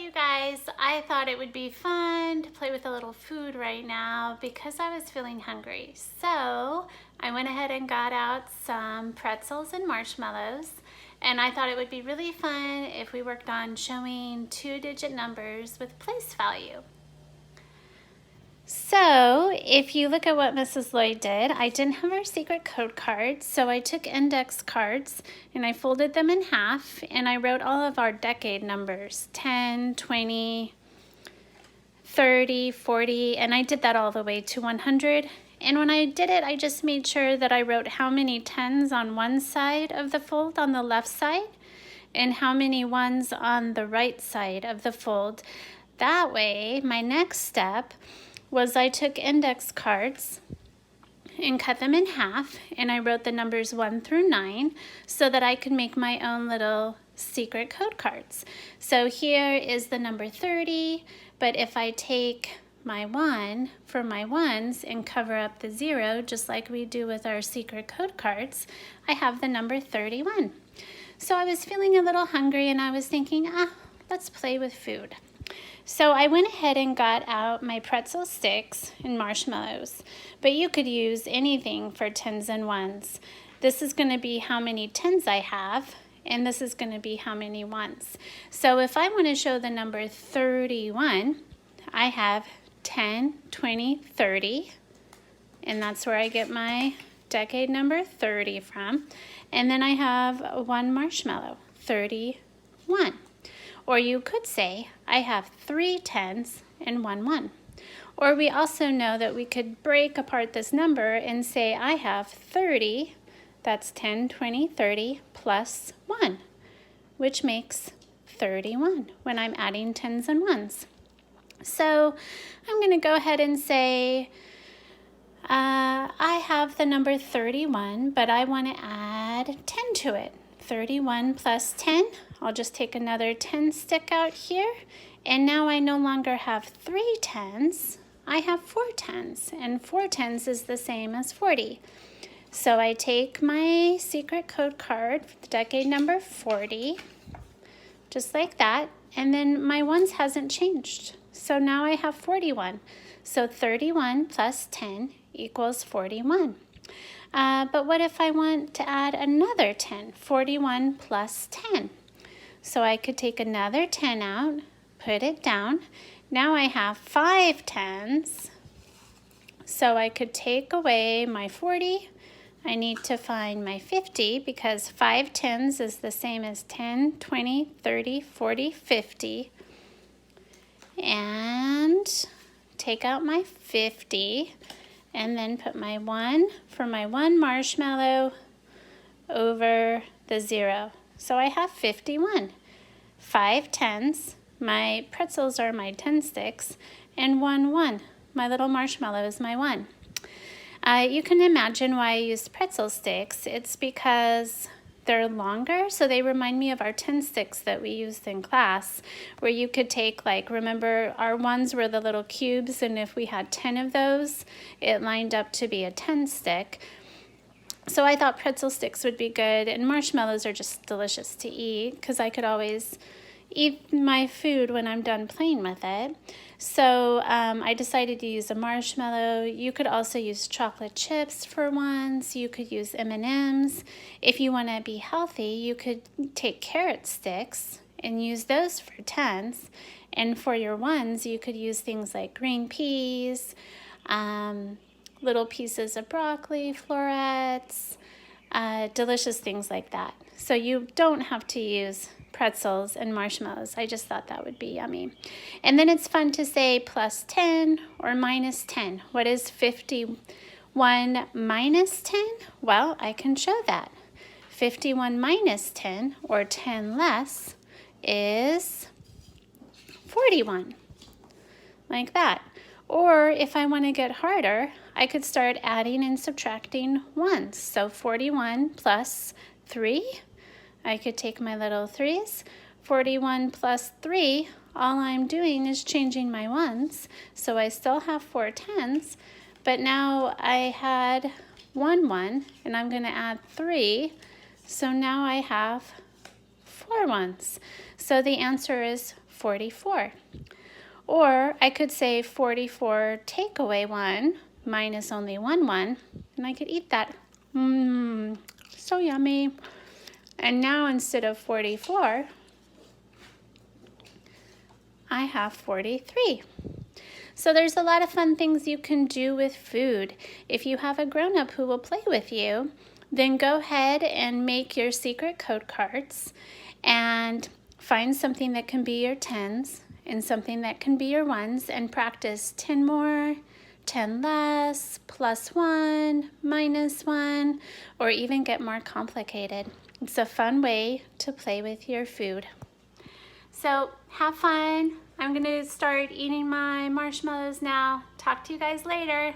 you guys, I thought it would be fun to play with a little food right now because I was feeling hungry. So I went ahead and got out some pretzels and marshmallows, and I thought it would be really fun if we worked on showing two-digit numbers with place value. So if you look at what Mrs. Lloyd did, I didn't have our secret code cards, so I took index cards and I folded them in half and I wrote all of our decade numbers, 10, 20, 30, 40, and I did that all the way to 100. And when I did it, I just made sure that I wrote how many tens on one side of the fold on the left side and how many ones on the right side of the fold. That way, my next step was I took index cards and cut them in half, and I wrote the numbers 1 through 9 so that I could make my own little secret code cards. So here is the number 30, but if I take my 1 for my ones and cover up the 0, just like we do with our secret code cards, I have the number 31. So I was feeling a little hungry and I was thinking, let's play with food. So I went ahead and got out my pretzel sticks and marshmallows, but you could use anything for tens and ones. This is going to be how many tens I have, and this is going to be how many ones. So if I want to show the number 31, I have 10, 20, 30, and that's where I get my decade number 30 from. And then I have one marshmallow, 31. Or you could say, I have 3 tens and 1 1. Or we also know that we could break apart this number and say, I have 30, that's 10, 20, 30, plus 1, which makes 31 when I'm adding tens and ones. So I'm going to go ahead and say, I have the number 31, but I want to add 10 to it. 31 plus 10, I'll just take another 10 stick out here, and now I no longer have 3 tens, I have 4 tens, and 4 tens is the same as 40. So I take my secret code card, the decade number 40, just like that, and then my ones hasn't changed. So now I have 41. So 31 plus 10 equals 41. But what if I want to add another 10? 41 plus 10. So I could take another 10 out, put it down. Now I have 5 tens. So I could take away my 40. I need to find my 50 because 5 tens is the same as 10, 20, 30, 40, 50. And take out my 50. And then put my 1 for my 1 marshmallow over the 0. So I have 51. 5 tens, my pretzels are my 10 sticks, and 1 1. My little marshmallow is my 1. You can imagine why I used pretzel sticks. It's because they're longer, so they remind me of our 10 sticks that we used in class, where you could take, like, remember our ones were the little cubes, and if we had 10 of those, it lined up to be a 10 stick. So I thought pretzel sticks would be good, and marshmallows are just delicious to eat because I could always eat my food when I'm done playing with it. So I decided to use a marshmallow. You could also use chocolate chips for ones. You could use M&Ms. If you want to be healthy, you could take carrot sticks and use those for tens. And for your ones, you could use things like green peas, little pieces of broccoli, florets, delicious things like that. So you don't have to use pretzels and marshmallows. I just thought that would be yummy. And then it's fun to say plus 10 or minus 10. What is 51 minus 10? Well, I can show that. 51 minus 10, or 10 less, is 41. Like that. Or if I want to get harder, I could start adding and subtracting ones. So 41 plus 3, I could take my little 3's. 41 plus 3, all I'm doing is changing my ones. So I still have 4 tens, but now I had 1 1, and I'm going to add 3. So now I have 4 ones. So the answer is 44. Or I could say 44 take away 1 minus only 1 1, and I could eat that. So yummy. And now instead of 44, I have 43. So there's a lot of fun things you can do with food. If you have a grown-up who will play with you, then go ahead and make your secret code cards and find something that can be your 10s and something that can be your 1s and practice 10 more, 10 less, plus 1, minus 1, or even get more complicated. It's a fun way to play with your food. So have fun. I'm gonna start eating my marshmallows now. Talk to you guys later.